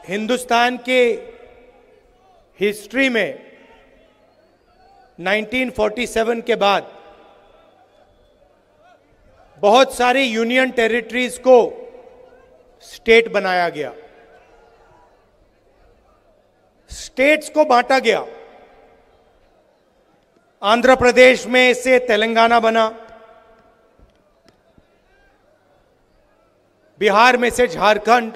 हिंदुस्तान के हिस्ट्री में 1947 के बाद बहुत सारी यूनियन टेरिटरीज को स्टेट बनाया गया, स्टेट्स को बांटा गया। आंध्र प्रदेश में से तेलंगाना बना, बिहार में से झारखंड,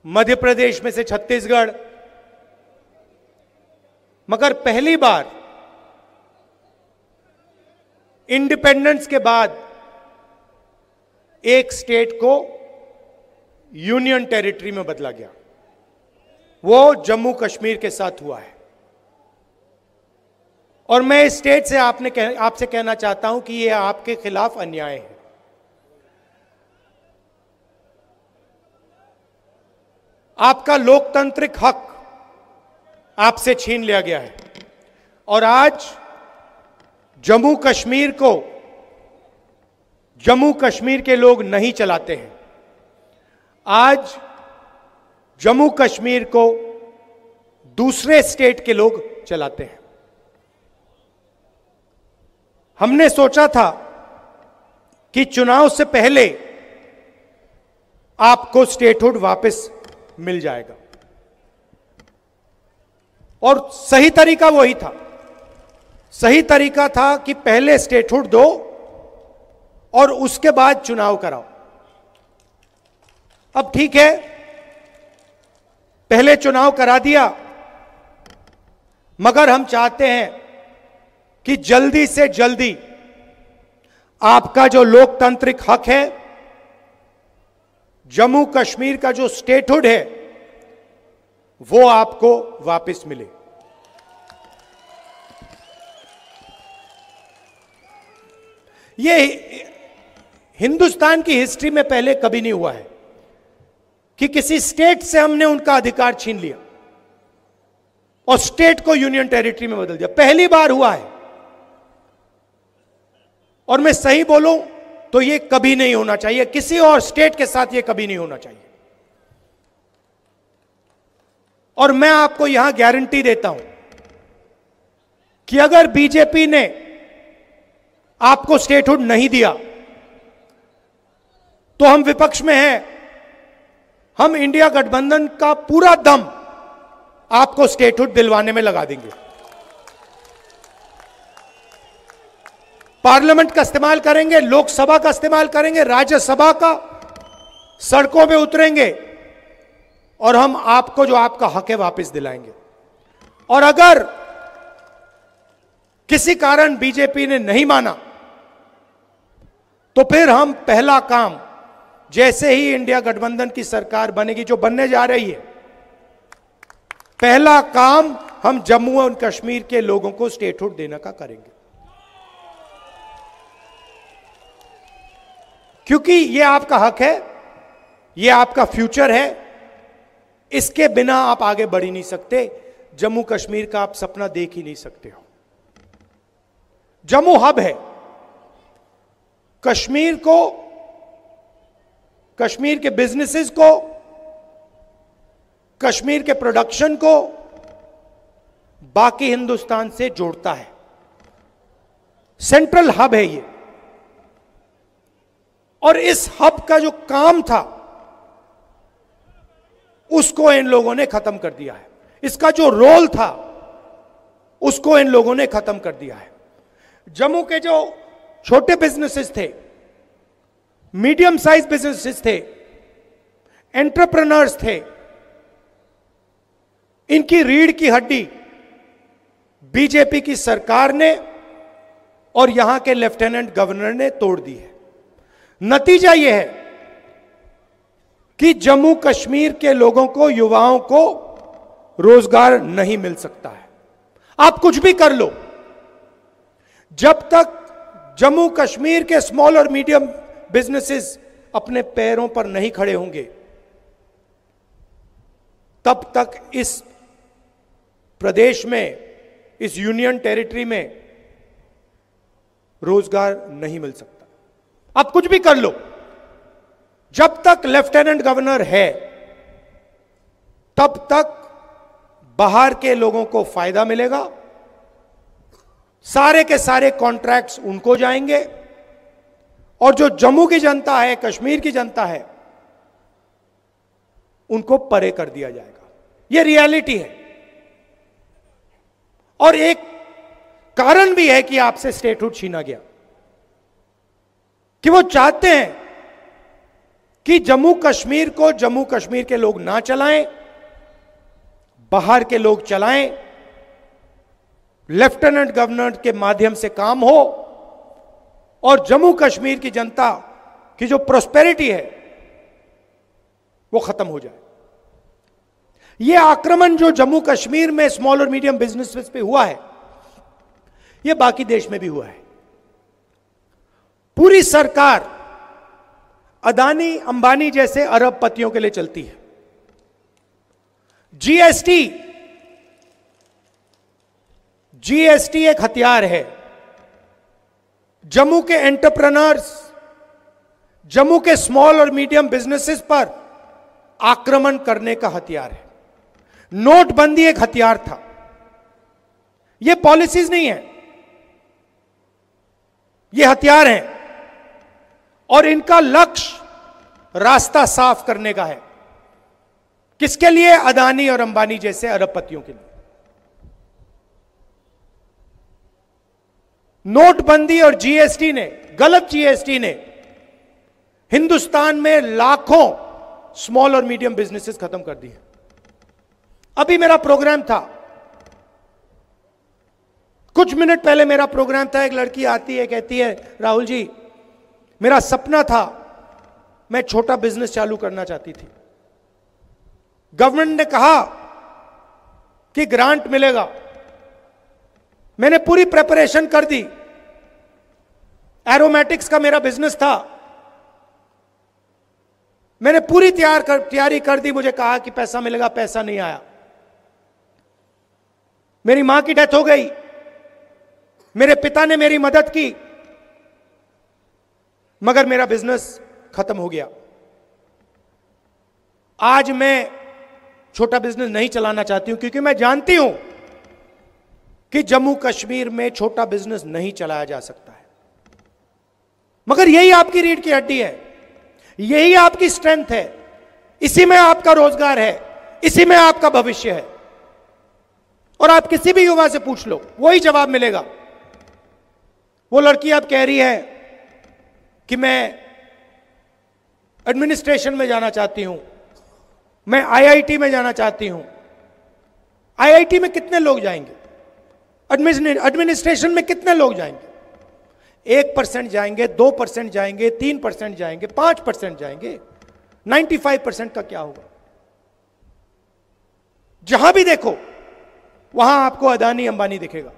मध्य प्रदेश में से छत्तीसगढ़। मगर पहली बार इंडिपेंडेंस के बाद एक स्टेट को यूनियन टेरिटरी में बदला गया, वो जम्मू कश्मीर के साथ हुआ है। और मैं इस स्टेट से आपसे कहना चाहता हूं कि यह आपके खिलाफ अन्याय है। आपका लोकतांत्रिक हक आपसे छीन लिया गया है और आज जम्मू कश्मीर के लोग नहीं चलाते हैं। आज जम्मू कश्मीर को दूसरे स्टेट के लोग चलाते हैं। हमने सोचा था कि चुनाव से पहले आपको स्टेटहुड वापस मिल जाएगा और सही तरीका वही था। सही तरीका था कि पहले स्टेटहुड दो और उसके बाद चुनाव कराओ। अब ठीक है, पहले चुनाव करा दिया, मगर हम चाहते हैं कि जल्दी से जल्दी आपका जो लोकतांत्रिक हक है, जम्मू कश्मीर का जो स्टेटहुड है, वो आपको वापस मिले। ये हिंदुस्तान की हिस्ट्री में पहले कभी नहीं हुआ है कि किसी स्टेट से हमने उनका अधिकार छीन लिया और स्टेट को यूनियन टेरिटरी में बदल दिया। पहली बार हुआ है और मैं सही बोलूं तो ये कभी नहीं होना चाहिए, किसी और स्टेट के साथ ये कभी नहीं होना चाहिए। और मैं आपको यहां गारंटी देता हूं कि अगर बीजेपी ने आपको स्टेटहुड नहीं दिया तो हम विपक्ष में हैं, हम इंडिया गठबंधन का पूरा दम आपको स्टेटहुड दिलवाने में लगा देंगे। पार्लियामेंट का इस्तेमाल करेंगे, लोकसभा का इस्तेमाल करेंगे, राज्यसभा का, सड़कों पे उतरेंगे और हम आपको जो आपका हक है वापस दिलाएंगे। और अगर किसी कारण बीजेपी ने नहीं माना तो फिर हम पहला काम, जैसे ही इंडिया गठबंधन की सरकार बनेगी, जो बनने जा रही है, पहला काम हम जम्मू और कश्मीर के लोगों को स्टेटहुड देने का करेंगे, क्योंकि यह आपका हक है, यह आपका फ्यूचर है। इसके बिना आप आगे बढ़ ही नहीं सकते। जम्मू कश्मीर का आप सपना देख ही नहीं सकते हो। जम्मू हब है। कश्मीर को, कश्मीर के बिजनेसेस को, कश्मीर के प्रोडक्शन को बाकी हिंदुस्तान से जोड़ता है। सेंट्रल हब है ये। और इस हब का जो काम था उसको इन लोगों ने खत्म कर दिया है। इसका जो रोल था उसको इन लोगों ने खत्म कर दिया है। जम्मू के जो छोटे बिजनेसेस थे, मीडियम साइज बिजनेसेस थे, एंटरप्रेन्योर्स थे, इनकी रीढ़ की हड्डी बीजेपी की सरकार ने और यहां के लेफ्टिनेंट गवर्नर ने तोड़ दी है। नतीजा यह है कि जम्मू कश्मीर के लोगों को, युवाओं को रोजगार नहीं मिल सकता है। आप कुछ भी कर लो, जब तक जम्मू कश्मीर के स्मॉल और मीडियम बिजनेसेस अपने पैरों पर नहीं खड़े होंगे, तब तक इस प्रदेश में, इस यूनियन टेरिटरी में रोजगार नहीं मिल सकता। आप कुछ भी कर लो, जब तक लेफ्टिनेंट गवर्नर है तब तक बाहर के लोगों को फायदा मिलेगा, सारे के सारे कॉन्ट्रैक्ट्स उनको जाएंगे, और जो जम्मू की जनता है, कश्मीर की जनता है, उनको परे कर दिया जाएगा। यह रियलिटी है। और एक कारण भी है कि आपसे स्टेटहुड छीना गया, कि वो चाहते हैं कि जम्मू कश्मीर को जम्मू कश्मीर के लोग ना चलाएं, बाहर के लोग चलाएं, लेफ्टिनेंट गवर्नर के माध्यम से काम हो, और जम्मू कश्मीर की जनता की जो प्रोस्पेरिटी है वो खत्म हो जाए। यह आक्रमण जो जम्मू कश्मीर में स्मॉल और मीडियम बिजनेसेस पे हुआ है, यह बाकी देश में भी हुआ है। पूरी सरकार अदानी अंबानी जैसे अरबपतियों के लिए चलती है। जीएसटी एक हथियार है। जम्मू के एंटरप्रेन्योर्स, जम्मू के स्मॉल और मीडियम बिजनेसेस पर आक्रमण करने का हथियार है। नोटबंदी एक हथियार था। यह पॉलिसीज नहीं है, यह हथियार हैं, और इनका लक्ष्य रास्ता साफ करने का है। किसके लिए? अदानी और अंबानी जैसे अरबपतियों के लिए। नोटबंदी और जीएसटी ने, गलत जीएसटी ने हिंदुस्तान में लाखों स्मॉल और मीडियम बिजनेसेस खत्म कर दिए। अभी मेरा प्रोग्राम था, कुछ मिनट पहले मेरा प्रोग्राम था, एक लड़की आती है, कहती है राहुल जी मेरा सपना था, मैं छोटा बिजनेस चालू करना चाहती थी। गवर्नमेंट ने कहा कि ग्रांट मिलेगा, मैंने पूरी प्रिपरेशन कर दी, एरोमेटिक्स का मेरा बिजनेस था, मैंने पूरी तैयारी कर दी, मुझे कहा कि पैसा मिलेगा, पैसा नहीं आया। मेरी मां की डेथ हो गई, मेरे पिता ने मेरी मदद की, मगर मेरा बिजनेस खत्म हो गया। आज मैं छोटा बिजनेस नहीं चलाना चाहती हूं, क्योंकि मैं जानती हूं कि जम्मू कश्मीर में छोटा बिजनेस नहीं चलाया जा सकता है। मगर यही आपकी रीढ़ की हड्डी है, यही आपकी स्ट्रेंथ है, इसी में आपका रोजगार है, इसी में आपका भविष्य है। और आप किसी भी युवा से पूछ लो, वही जवाब मिलेगा। वो लड़की अब कह रही है कि मैं एडमिनिस्ट्रेशन में जाना चाहती हूं, मैं आईआईटी में जाना चाहती हूं। आईआईटी में कितने लोग जाएंगे? एडमिनिस्ट्रेशन में कितने लोग जाएंगे? 1% जाएंगे, 2% जाएंगे, 3% जाएंगे, 5% जाएंगे। 95% का क्या होगा? जहां भी देखो वहां आपको अदानी अंबानी दिखेगा।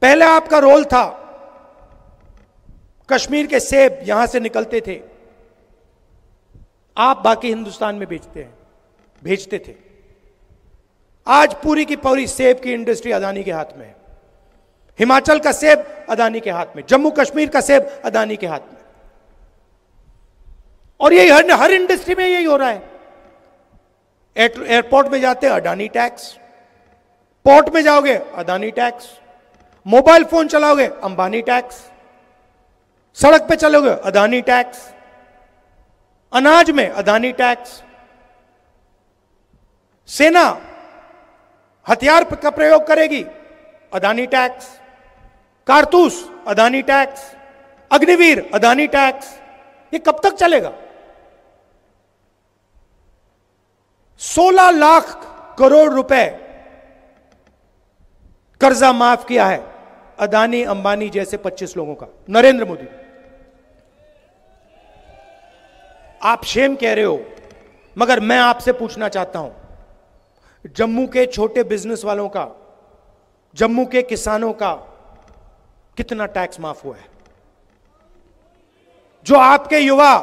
पहले आपका रोल था, कश्मीर के सेब यहां से निकलते थे, आप बाकी हिंदुस्तान में भेजते थे। आज पूरी की पूरी सेब की इंडस्ट्री अदानी के हाथ में है। हिमाचल का सेब अदानी के हाथ में, जम्मू कश्मीर का सेब अदानी के हाथ में। और यही हर इंडस्ट्री में यही हो रहा है। एयरपोर्ट में जाते हैं अडानी टैक्स, पोर्ट में जाओगे अदानी टैक्स, मोबाइल फोन चलाओगे अंबानी टैक्स, सड़क पे चलोगे अदानी टैक्स, अनाज में अदानी टैक्स, सेना हथियार का प्रयोग करेगी अदानी टैक्स, कारतूस अदानी टैक्स, अग्निवीर अदानी टैक्स। ये कब तक चलेगा? 16 लाख करोड़ रुपए कर्जा माफ किया है अदानी अंबानी जैसे 25 लोगों का, नरेंद्र मोदी। आप शेम कह रहे हो, मगर मैं आपसे पूछना चाहता हूं, जम्मू के छोटे बिजनेस वालों का, जम्मू के किसानों का कितना टैक्स माफ हुआ है? जो आपके युवा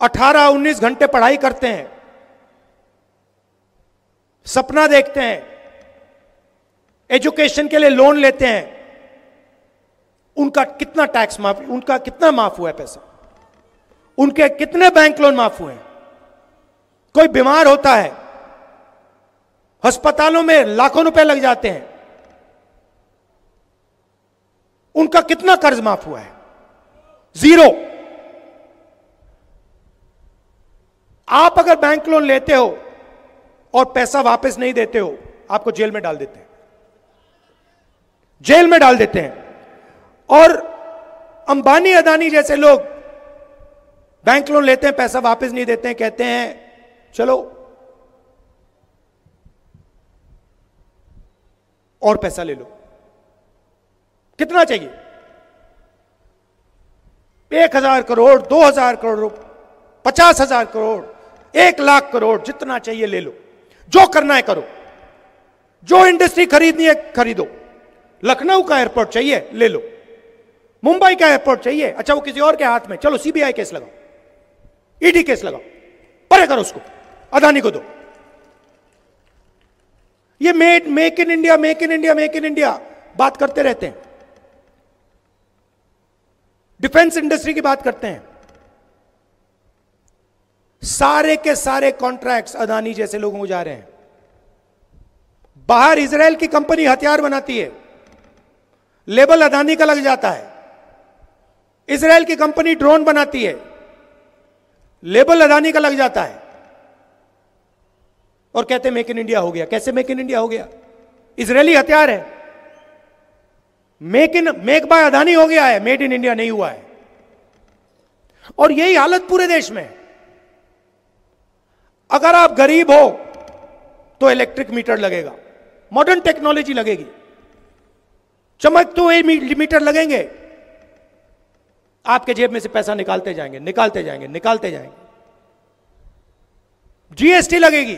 18-19 घंटे पढ़ाई करते हैं, सपना देखते हैं, एजुकेशन के लिए लोन लेते हैं, उनका कितना टैक्स माफ, उनका कितना माफ हुआ है पैसा, उनके कितने बैंक लोन माफ हुए हैं। कोई बीमार होता है, अस्पतालों में लाखों रुपए लग जाते हैं, उनका कितना कर्ज माफ हुआ है? जीरो। आप अगर बैंक लोन लेते हो और पैसा वापस नहीं देते हो, आपको जेल में डाल देते हैं, जेल में डाल देते हैं। और अंबानी अदानी जैसे लोग बैंक लोन लेते हैं, पैसा वापस नहीं देते हैं, कहते हैं चलो और पैसा ले लो। कितना चाहिए? 1,000 करोड़, 2,000 करोड़, 50,000 करोड़, 1,00,000 करोड़, जितना चाहिए ले लो, जो करना है करो, जो इंडस्ट्री खरीदनी है खरीदो। लखनऊ का एयरपोर्ट चाहिए ले लो, मुंबई का एयरपोर्ट चाहिए, अच्छा वो किसी और के हाथ में, चलो सीबीआई केस लगाओ, ईडी केस लगाओ, परे करो उसको, अदानी को दो। ये make in India, make in India, make in India बात करते रहते हैं, डिफेंस इंडस्ट्री की बात करते हैं। सारे के सारे कॉन्ट्रैक्ट्स अदानी जैसे लोगों को जा रहे हैं। बाहर इजराइल की कंपनी हथियार बनाती है, लेबल अदानी का लग जाता है। इजराइल की कंपनी ड्रोन बनाती है, लेबल अदानी का लग जाता है, और कहते हैं मेक इन इंडिया हो गया। कैसे मेक इन इंडिया हो गया? इजरायली हथियार है, मेक बाय अदानी हो गया है, मेड इन इंडिया नहीं हुआ है। और यही हालत पूरे देश में है। अगर आप गरीब हो तो इलेक्ट्रिक मीटर लगेगा, मॉडर्न टेक्नोलॉजी लगेगी, चमकते हुए मीटर लगेंगे, आपके जेब में से पैसा निकालते जाएंगे, निकालते जाएंगे, निकालते जाएंगे। जीएसटी लगेगी।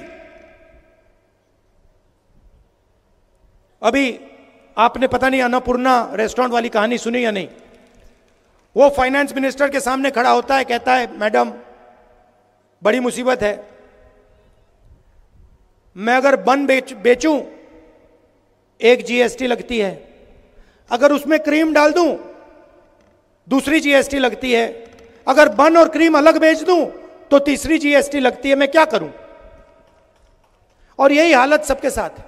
अभी आपने पता नहीं अन्नपूर्णा रेस्टोरेंट वाली कहानी सुनी या नहीं? वो फाइनेंस मिनिस्टर के सामने खड़ा होता है, कहता है मैडम बड़ी मुसीबत है, मैं अगर बन बेचूं एक जीएसटी लगती है, अगर उसमें क्रीम डाल दूं दूसरी जीएसटी लगती है, अगर बन और क्रीम अलग बेच दूं तो तीसरी जीएसटी लगती है, मैं क्या करूं? और यही हालत सबके साथ है।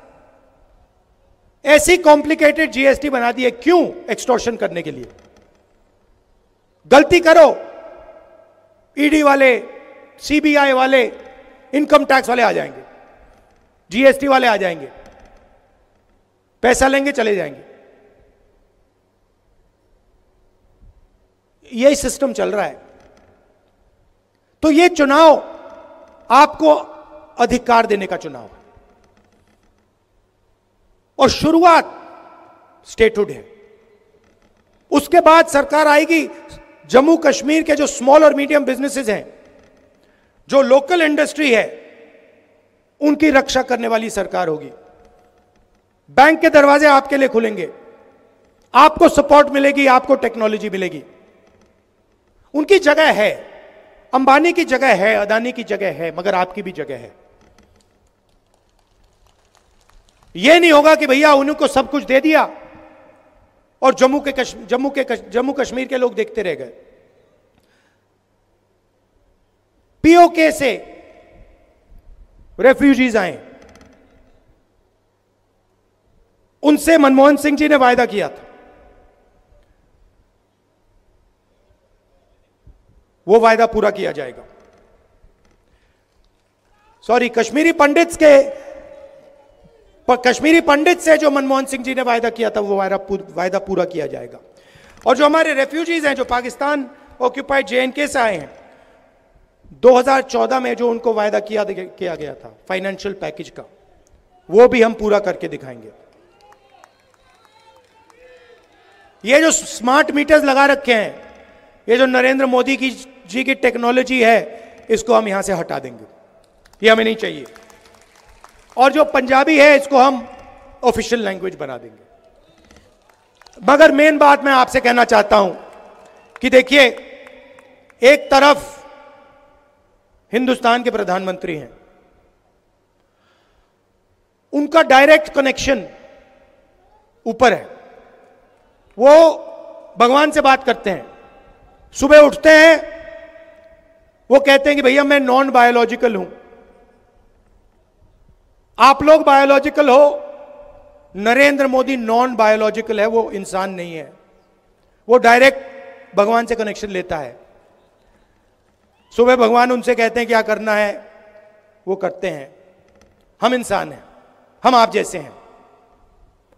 ऐसी कॉम्प्लिकेटेड जीएसटी बना दी है, क्यों? एक्सटॉर्शन करने के लिए। गलती करो, ईडी वाले, सीबीआई वाले, इनकम टैक्स वाले आ जाएंगे, जीएसटी वाले आ जाएंगे, पैसा लेंगे चले जाएंगे। यही सिस्टम चल रहा है। तो ये चुनाव आपको अधिकार देने का चुनाव है, और शुरुआत स्टेटहुड है। उसके बाद सरकार आएगी, जम्मू कश्मीर के जो स्मॉल और मीडियम बिजनेसेस हैं, जो लोकल इंडस्ट्री है, उनकी रक्षा करने वाली सरकार होगी। बैंक के दरवाजे आपके लिए खुलेंगे, आपको सपोर्ट मिलेगी, आपको टेक्नोलॉजी मिलेगी। उनकी जगह है, अंबानी की जगह है, अदानी की जगह है, मगर आपकी भी जगह है। यह नहीं होगा कि भैया उनको सब कुछ दे दिया और जम्मू कश्मीर के लोग देखते रह गए। पीओके से रेफ्यूजीज आए, उनसे मनमोहन सिंह जी ने वायदा किया था, वो वायदा पूरा किया जाएगा। सॉरी, कश्मीरी पंडित से जो मनमोहन सिंह जी ने वायदा किया था, वो वायदा पूरा किया जाएगा। और जो हमारे रेफ्यूजीज हैं, जो पाकिस्तान ऑक्यूपाइड जेएनके से आए हैं, 2014 में जो उनको वायदा किया गया था फाइनेंशियल पैकेज का, वो भी हम पूरा करके दिखाएंगे। ये जो स्मार्ट मीटर्स लगा रखे हैं, ये जो नरेंद्र मोदी जी की टेक्नोलॉजी है, इसको हम यहां से हटा देंगे, ये हमें नहीं चाहिए। और जो पंजाबी है, इसको हम ऑफिशियल लैंग्वेज बना देंगे। मगर मेन बात मैं आपसे कहना चाहता हूं कि देखिए, एक तरफ हिंदुस्तान के प्रधानमंत्री हैं, उनका डायरेक्ट कनेक्शन ऊपर है, वो भगवान से बात करते हैं, सुबह उठते हैं, वो कहते हैं कि भैया मैं नॉन बायोलॉजिकल हूं। आप लोग बायोलॉजिकल हो, नरेंद्र मोदी नॉन बायोलॉजिकल है, वो इंसान नहीं है, वो डायरेक्ट भगवान से कनेक्शन लेता है। सुबह भगवान उनसे कहते हैं क्या करना है, वो करते हैं। हम इंसान हैं, हम आप जैसे हैं,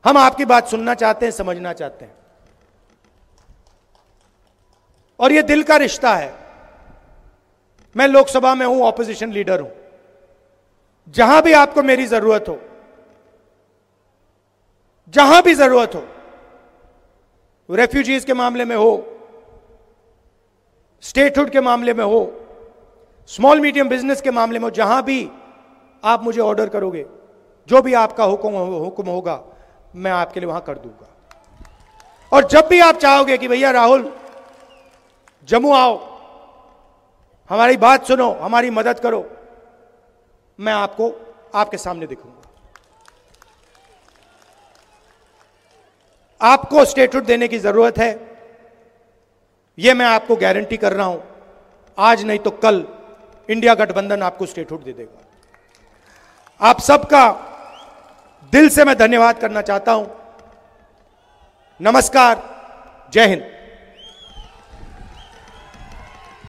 हम आपकी बात सुनना चाहते हैं, समझना चाहते हैं, और ये दिल का रिश्ता है। मैं लोकसभा में हूं, ऑपोजिशन लीडर हूं, जहां भी आपको मेरी जरूरत हो, जहां भी जरूरत हो, रेफ्यूजीज के मामले में हो, स्टेटहुड के मामले में हो, स्मॉल मीडियम बिजनेस के मामले में हो, जहां भी आप मुझे ऑर्डर करोगे, जो भी आपका हुक्म होगा, मैं आपके लिए वहां कर दूंगा। और जब भी आप चाहोगे कि भैया राहुल जम्मू आओ, हमारी बात सुनो, हमारी मदद करो, मैं आपको आपके सामने दिखूंगा। आपको स्टेटहुड देने की जरूरत है, यह मैं आपको गारंटी कर रहा हूं। आज नहीं तो कल इंडिया गठबंधन आपको स्टेटहुड दे देगा। आप सबका दिल से मैं धन्यवाद करना चाहता हूं। नमस्कार, जय हिंद।